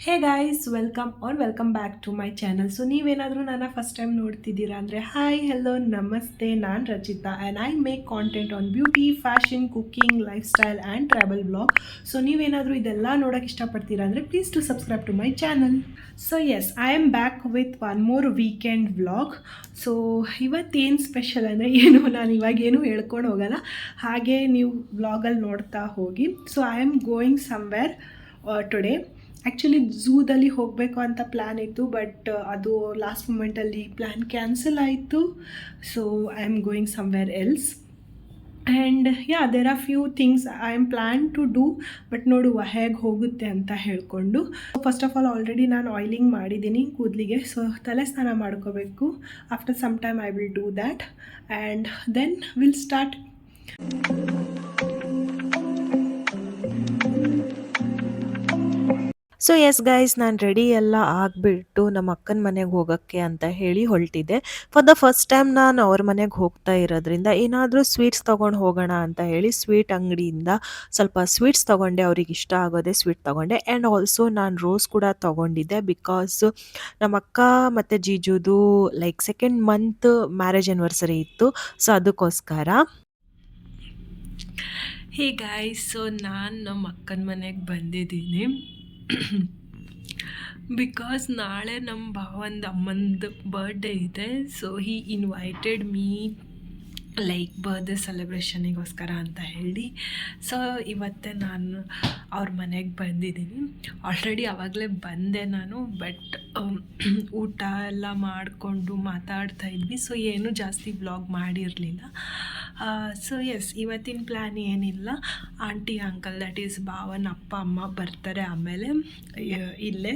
Hey guys welcome back to my channel. So ನೀವೇನಾದರೂ ನನ್ನ first time ನೋಡ್ತಿದ್ದೀರಾ ಅಂದರೆ ಹಾಯ್ ಹೆಲೋ ನಮಸ್ತೆ, ನಾನು Rachita and I make content on beauty, fashion, cooking, lifestyle and travel vlog. So ನೀವೇನಾದರೂ ಇದೆಲ್ಲ ನೋಡೋಕ್ಕೆ ಇಷ್ಟಪಡ್ತೀರಾ ಅಂದರೆ please to subscribe to my channel. So yes, I am back with one more weekend vlog. So ಇವತ್ತೇನು special ಅಂದರೆ ನಾನು ಇವಾಗೇನು ಹೇಳ್ಕೊಂಡು ಹೋಗಲ್ಲ, ಹಾಗೆ ನೀವು ವ್ಲಾಗಲ್ಲಿ ನೋಡ್ತಾ ಹೋಗಿ. So I am going somewhere today. Actually ಝೂದಲ್ಲಿ ಹೋಗಬೇಕು ಅಂತ ಪ್ಲ್ಯಾನ್ ಇತ್ತು, ಬಟ್ ಅದು ಲಾಸ್ಟ್ ಮೂಮೆಂಟಲ್ಲಿ ಪ್ಲ್ಯಾನ್ ಕ್ಯಾನ್ಸಲ್ ಆಯಿತು. So I am going somewhere else and there are few things I am plan to do, but ನೋಡುವ ಹೇಗೆ ಹೋಗುತ್ತೆ ಅಂತ ಹೇಳಿಕೊಂಡು. ಫಸ್ಟ್ ಆಫ್ ಆಲ್ ಆಲ್ರೆಡಿ ನಾನು ಆಯಿಲಿಂಗ್ ಮಾಡಿದ್ದೀನಿ ಕೂದಲಿಗೆ, ಸೊ ತಲೆ ಸ್ನಾನ ಮಾಡ್ಕೋಬೇಕು. After some time I will do that and then will start. So yes guys, ನಾನು ರೆಡಿ ಎಲ್ಲ ಆಗಿಬಿಟ್ಟು ನಮ್ಮ ಅಕ್ಕನ ಮನೆಗೆ ಹೋಗೋಕ್ಕೆ ಅಂತ ಹೇಳಿ ಹೊರಟಿದ್ದೆ. ಫಾರ್ ದ ಫಸ್ಟ್ ಟೈಮ್ ನಾನು ಅವ್ರ ಮನೆಗೆ ಹೋಗ್ತಾ ಇರೋದ್ರಿಂದ ಏನಾದರೂ ಸ್ವೀಟ್ಸ್ ತೊಗೊಂಡು ಹೋಗೋಣ ಅಂತ ಹೇಳಿ ಸ್ವೀಟ್ ಅಂಗಡಿಯಿಂದ ಸ್ವಲ್ಪ ಸ್ವೀಟ್ಸ್ ತೊಗೊಂಡೆ. ಅವ್ರಿಗೆ ಇಷ್ಟ ಆಗೋದೇ ಸ್ವೀಟ್ ತೊಗೊಂಡೆ ಆ್ಯಂಡ್ ಆಲ್ಸೋ ನಾನು ರೋಸ್ ಕೂಡ ತೊಗೊಂಡಿದ್ದೆ, ಬಿಕಾಸ್ ನಮ್ಮ ಅಕ್ಕ ಮತ್ತು ಜೀಜುದು like second month marriage anniversary ಇತ್ತು. ಸೊ ಅದಕ್ಕೋಸ್ಕರ ಹೇ ಗಾಯ್ಸ್, ಸೊ ನಾನು ನಮ್ಮ ಅಕ್ಕನ ಮನೆಗೆ ಬಂದಿದ್ದೀನಿ ಬಿಕಾಸ್ ನಾಳೆ ನಮ್ಮ ಭಾವಂದು ಅಮ್ಮಂದು ಬರ್ಡೇ ಇದೆ. So he invited me like birthday ಸೆಲೆಬ್ರೇಷನಿಗೋಸ್ಕರ ಅಂತ ಹೇಳಿ. ಸೊ ಇವತ್ತೇ ನಾನು ಅವ್ರ ಮನೆಗೆ ಬಂದಿದ್ದೀನಿ. ಆಲ್ರೆಡಿ ಆವಾಗಲೇ ಬಂದೆ ನಾನು, ಬಟ್ ಊಟ ಎಲ್ಲ ಮಾಡಿಕೊಂಡು ಮಾತಾಡ್ತಾ ಇದ್ವಿ. ಸೊ ಏನೂ ಜಾಸ್ತಿ ವ್ಲಾಗ್ ಮಾಡಿರಲಿಲ್ಲ. ಸೊ ಎಸ್, ಇವತ್ತಿನ ಪ್ಲ್ಯಾನ್ ಏನಿಲ್ಲ. Aunty uncle that is Bhavana ಅಪ್ಪ ಅಮ್ಮ ಬರ್ತಾರೆ ಆಮೇಲೆ ಇಲ್ಲೇ.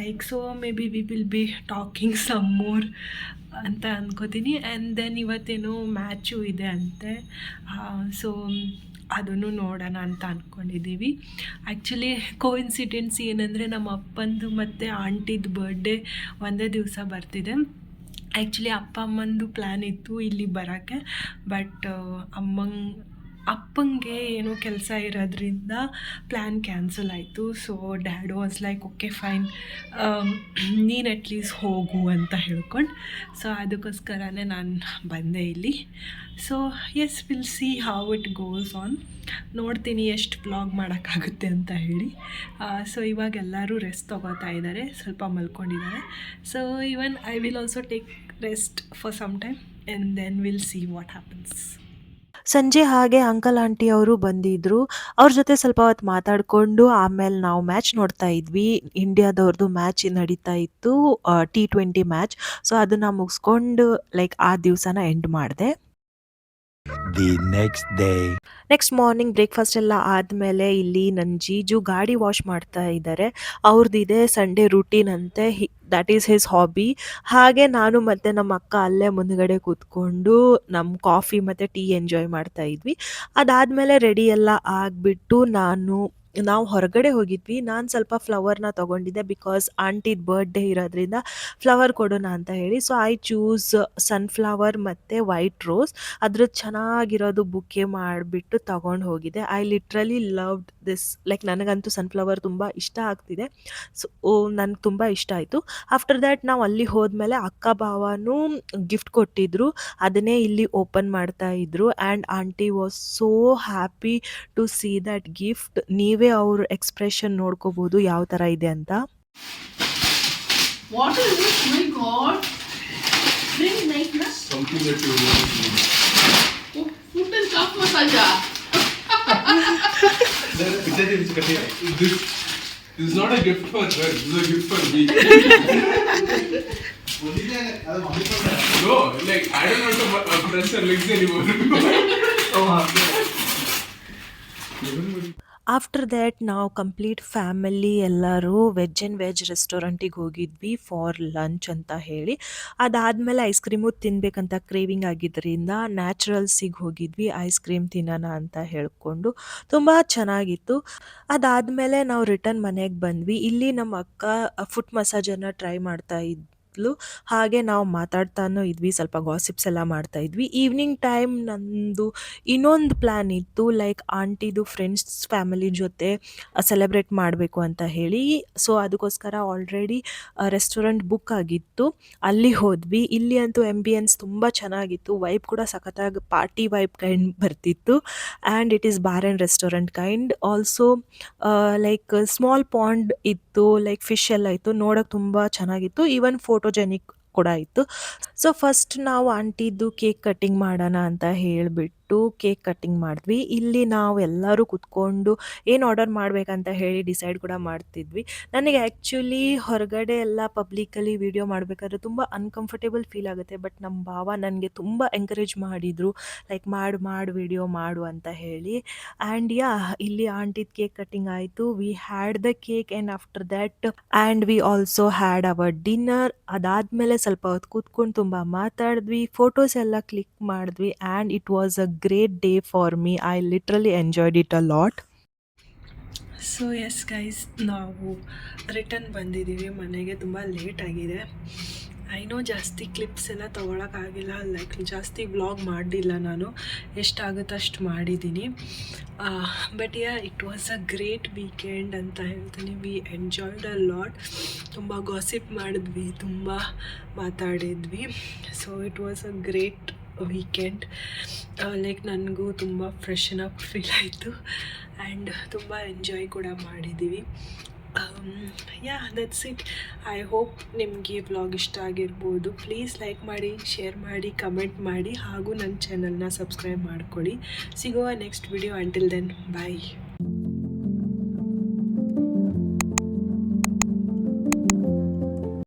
Like so may be we will be talking some more ಅಂತ ಅಂದ್ಕೋತೀನಿ. ಆ್ಯಂಡ್ ದೆನ್ ಇವತ್ತೇನೋ ಮ್ಯಾಚು ಇದೆ ಅಂತೆ, ಸೊ ಅದನ್ನು ನೋಡೋಣ ಅಂತ ಅಂದ್ಕೊಂಡಿದ್ದೀವಿ. ಆ್ಯಕ್ಚುಲಿ ಕೋಇನ್ಸಿಡೆನ್ಸ್ ಏನಂದರೆ ನಮ್ಮ ಅಪ್ಪಂದು ಮತ್ತು ಆಂಟಿದು ಬರ್ಡೇ ಒಂದೇ ದಿವಸ ಬರ್ತಿದೆ. ಆ್ಯಕ್ಚುಲಿ ಅಪ್ಪ ಅಮ್ಮಂದು ಪ್ಲ್ಯಾನ್ ಇತ್ತು ಇಲ್ಲಿ ಬರೋಕ್ಕೆ, ಬಟ್ ಅಪ್ಪಂಗೆ ಏನೋ ಕೆಲಸ ಇರೋದ್ರಿಂದ ಪ್ಲ್ಯಾನ್ ಕ್ಯಾನ್ಸಲ್ ಆಯಿತು. So dad was like okay fine, ನೀನು ಅಟ್ಲೀಸ್ಟ್ ಹೋಗು ಅಂತ ಹೇಳ್ಕೊಂಡು. ಸೊ ಅದಕ್ಕೋಸ್ಕರನೇ ನಾನು ಬಂದೆ ಇಲ್ಲಿ. So yes, will see how it goes on. ನೋಡ್ತೀನಿ ಎಷ್ಟು ಬ್ಲಾಗ್ ಮಾಡೋಕ್ಕಾಗುತ್ತೆ ಅಂತ ಹೇಳಿ. ಸೊ ಇವಾಗ ಎಲ್ಲರೂ ರೆಸ್ಟ್ ತೊಗೋತಾ ಇದ್ದಾರೆ, ಸ್ವಲ್ಪ ಮಲ್ಕೊಂಡಿದ್ದಾರೆ. So even I will also take rest for some time and then will see what happens. ಸಂಜೆ ಹಾಗೆ ಅಂಕಲ್ ಆಂಟಿ ಅವರು ಬಂದಿದ್ರು. ಅವ್ರ ಜೊತೆ ಸ್ವಲ್ಪ ಹೊತ್ತು ಮಾತಾಡಿಕೊಂಡು ಆಮೇಲೆ ನಾವು ಮ್ಯಾಚ್ ನೋಡ್ತಾ ಇದ್ವಿ. ಇಂಡಿಯಾದವ್ರದ್ದು ಮ್ಯಾಚ್ ನಡೀತಾ ಇತ್ತು, T20 ಮ್ಯಾಚ್. ಸೊ ಅದನ್ನು ಮುಗಿಸ್ಕೊಂಡು ಲೈಕ್ ಆ ದಿವಸನ ಎಂಡ್ ಮಾಡಿದೆ. The next day. Next morning breakfast ಎಲ್ಲ ಆದಮೇಲೆ ಇಲ್ಲಿ ನನ್ನ ಜೀಜು ಗಾಡಿ ವಾಶ್ ಮಾಡ್ತಾ ಇದ್ದಾರೆ. ಅವ್ರದ್ದಿದೆ ಸಂಡೇ ರೂಟೀನ್ ಅಂತೆ, ದ್ಯಾಟ್ ಈಸ್ ಹಿಸ್ ಹಾಬಿ. ಹಾಗೆ ನಾನು ಮತ್ತು ನಮ್ಮ ಅಕ್ಕ ಅಲ್ಲೇ ಮುಂದ್ಗಡೆ ಕೂತ್ಕೊಂಡು ನಮ್ಮ ಕಾಫಿ ಮತ್ತು ಟೀ ಎಂಜಾಯ್ ಮಾಡ್ತಾ ಇದ್ವಿ. ಅದಾದಮೇಲೆ ರೆಡಿ ಎಲ್ಲ ಆಗಿಬಿಟ್ಟು ನಾವು ಹೊರಗಡೆ ಹೋಗಿದ್ವಿ. ನಾನು ಸ್ವಲ್ಪ ಫ್ಲವರ್ನ ತೊಗೊಂಡಿದ್ದೆ, ಬಿಕಾಸ್ ಆಂಟಿದು ಬರ್ಡೇ ಇರೋದ್ರಿಂದ ಫ್ಲವರ್ ಕೊಡೋಣ ಅಂತ ಹೇಳಿ. ಸೊ ಐ ಚೂಸ್ ಸನ್ಫ್ಲವರ್ ಮತ್ತು ವೈಟ್ ರೋಸ್. ಅದ್ರದ್ದು ಚೆನ್ನಾಗಿರೋದು ಬುಕ್ಕೆ ಮಾಡಿಬಿಟ್ಟು ತೊಗೊಂಡು ಹೋಗಿದ್ದೆ. I literally loved this. Like ನನಗಂತೂ ಸನ್ಫ್ಲವರ್ ತುಂಬ ಇಷ್ಟ ಆಗ್ತಿದೆ. ಸೊ ನನಗೆ ತುಂಬ ಇಷ್ಟ ಆಯಿತು. ಆಫ್ಟರ್ ದ್ಯಾಟ್ ನಾವು ಅಲ್ಲಿ ಹೋದ್ಮೇಲೆ ಅಕ್ಕ ಭಾವನೂ ಗಿಫ್ಟ್ ಕೊಟ್ಟಿದ್ರು, ಅದನ್ನೇ ಇಲ್ಲಿ ಓಪನ್ ಮಾಡ್ತಾ ಇದ್ರು. And aunty was so happy to see that gift. ನೀವೇ ಅವ್ರ ಎಕ್ಸ್ಪ್ರೆಷನ್ ನೋಡ್ಕೋಬೋದು ಯಾವ ಥರ ಇದೆ ಅಂತ. What is this? My God! Very nice, na? Something that you want. Oh, foot and calf massage. This is not a gift for her. This is a gift for me. No, like I don't want to press her legs anymore. After that ನಾವು complete family ಎಲ್ಲರೂ veg ರೆಸ್ಟೋರೆಂಟಿಗೆ ಹೋಗಿದ್ವಿ for lunch ಅಂತ ಹೇಳಿ. ಅದಾದಮೇಲೆ ice cream ತಿನ್ನಬೇಕಂತ craving ಆಗಿದ್ದರಿಂದ ನ್ಯಾಚುರಲ್ಸಿಗೆ ಹೋಗಿದ್ವಿ ice cream ತಿನ್ನೋಣ ಅಂತ ಹೇಳ್ಕೊಂಡು. ತುಂಬ ಚೆನ್ನಾಗಿತ್ತು. ಅದಾದಮೇಲೆ ನಾವು ರಿಟರ್ನ್ ಮನೆಗೆ ಬಂದ್ವಿ. ಇಲ್ಲಿ ನಮ್ಮ ಅಕ್ಕ ಫುಟ್ ಮಸಾಜನ್ನು ಟ್ರೈ ಮಾಡ್ತಾ ಇದ್ಲು. ಹಾಗೆ ನಾವು ಮಾತಾಡ್ತಾನೂ ಇದ್ವಿ, ಸ್ವಲ್ಪ ಗಾಸಿಪ್ಸ್ ಎಲ್ಲ ಮಾಡ್ತಾ ಇದ್ವಿ. ಈವ್ನಿಂಗ್ ಟೈಮ್ ನಂದು ಇನ್ನೊಂದು ಪ್ಲ್ಯಾನ್ ಇತ್ತು, ಲೈಕ್ ಆಂಟಿದು ಫ್ರೆಂಡ್ಸ್ ಫ್ಯಾಮಿಲಿ ಜೊತೆ ಸೆಲೆಬ್ರೇಟ್ ಮಾಡಬೇಕು ಅಂತ ಹೇಳಿ. ಸೊ ಅದಕ್ಕೋಸ್ಕರ ಆಲ್ರೆಡಿ ರೆಸ್ಟೋರೆಂಟ್ ಬುಕ್ ಆಗಿತ್ತು, ಅಲ್ಲಿ ಹೋದ್ವಿ. ಇಲ್ಲಿ ಅಂತೂ ಆಂಬಿಯನ್ಸ್ ತುಂಬ ಚೆನ್ನಾಗಿತ್ತು, ವೈಬ್ ಕೂಡ ಸಖತ್ತಾಗಿ ಪಾರ್ಟಿ ವೈಬ್ ಕೈಂಡ್ ಬರ್ತಿತ್ತು. And it is bar and restaurant kind also. Like small pond ಇತ್ತು, ಲೈಕ್ ಫಿಶ್ ಎಲ್ಲ ಇತ್ತು, ನೋಡೋಕೆ ತುಂಬ ಚೆನ್ನಾಗಿತ್ತು. ಈವನ್ ಫೋಟೋಜೆನಿಕ್ ಕೂಡ ಇತ್ತು. ಸೊ ಫಸ್ಟ್ ನಾವು ಆಂಟಿದು ಕೇಕ್ ಕಟ್ಟಿಂಗ್ ಮಾಡೋಣ ಅಂತ ಹೇಳಿಬಿಟ್ಟು ಕೇಕ್ ಕಟ್ಟಿಂಗ್ ಮಾಡಿದ್ವಿ. ಇಲ್ಲಿ ನಾವು ಎಲ್ಲರೂ ಕುತ್ಕೊಂಡು ಏನು ಆರ್ಡರ್ ಮಾಡಬೇಕಂತ ಹೇಳಿ ಡಿಸೈಡ್ ಕೂಡ ಮಾಡ್ತಿದ್ವಿ. ನನಗೆ ಆ್ಯಕ್ಚುಲಿ ಹೊರಗಡೆ ಎಲ್ಲ ಪಬ್ಲಿಕಲ್ಲಿ ವೀಡಿಯೋ ಮಾಡಬೇಕಾದ್ರೆ ತುಂಬ ಅನ್ಕಂಫರ್ಟೇಬಲ್ ಫೀಲ್ ಆಗುತ್ತೆ. ಬಟ್ ನಮ್ಮ ಭಾವ ನನಗೆ ತುಂಬ ಎಂಕರೇಜ್ ಮಾಡಿದರು, ಲೈಕ್ ಮಾಡು ವೀಡಿಯೋ ಮಾಡು ಅಂತ ಹೇಳಿ. ಆ್ಯಂಡ್ ಇಲ್ಲಿ ಆಂಟಿದ ಕೇಕ್ ಕಟ್ಟಿಂಗ್ ಆಯಿತು. We had the cake and after that and we also had our dinner. ಅದಾದಮೇಲೆ ಸ್ವಲ್ಪ ಹೊತ್ತು ಕೂತ್ಕೊಂಡು ತುಂಬ ಮಾತಾಡಿದ್ವಿ, ಫೋಟೋಸ್ ಎಲ್ಲ ಕ್ಲಿಕ್ ಮಾಡಿದ್ವಿ. And it was a great day for me. I literally enjoyed it a lot. So yes guys, ನಾವು return ಬಂದಿದ್ದೀವಿ ಮನೆಗೆ. ತುಂಬ ಲೇಟ್ ಆಗಿದೆ. ಐನೋ ಜಾಸ್ತಿ ಕ್ಲಿಪ್ಸ್ ಎಲ್ಲ ತೊಗೊಳಕ್ಕಾಗಿಲ್ಲ, ಲೈಕ್ ಜಾಸ್ತಿ ವ್ಲಾಗ್ ಮಾಡಿಲ್ಲ ನಾನು, ಎಷ್ಟಾಗುತ್ತೋ ಅಷ್ಟು ಮಾಡಿದ್ದೀನಿ. But it was a great weekend ಅಂತ ಹೇಳ್ತೀನಿ. We enjoyed a lot. ತುಂಬ ಗಾಸಿಪ್ ಮಾಡಿದ್ವಿ, ತುಂಬ ಮಾತಾಡಿದ್ವಿ. So it was a great weekend. Like ನನಗೂ ತುಂಬ ಫ್ರೆಶನ್ ಅಪ್ ಫೀಲ್ ಆಯಿತು ಆ್ಯಂಡ್ ತುಂಬ ಎಂಜಾಯ್ ಕೂಡ ಮಾಡಿದ್ದೀವಿ. That's it. ಐ ಹೋಪ್ ನಿಮಗೆ ವ್ಲಾಗ್ ಇಷ್ಟ ಆಗಿರ್ಬೋದು. ಪ್ಲೀಸ್ ಲೈಕ್ ಮಾಡಿ, ಶೇರ್ ಮಾಡಿ, ಕಮೆಂಟ್ ಮಾಡಿ, ಹಾಗೂ ನನ್ನ ಚಾನಲ್ನ ಸಬ್ಸ್ಕ್ರೈಬ್ ಮಾಡ್ಕೊಳ್ಳಿ. ಸಿಗುವ ನೆಕ್ಸ್ಟ್ ವಿಡಿಯೋ. ಅಂಟಿಲ್ ದೆನ್, ಬಾಯ್.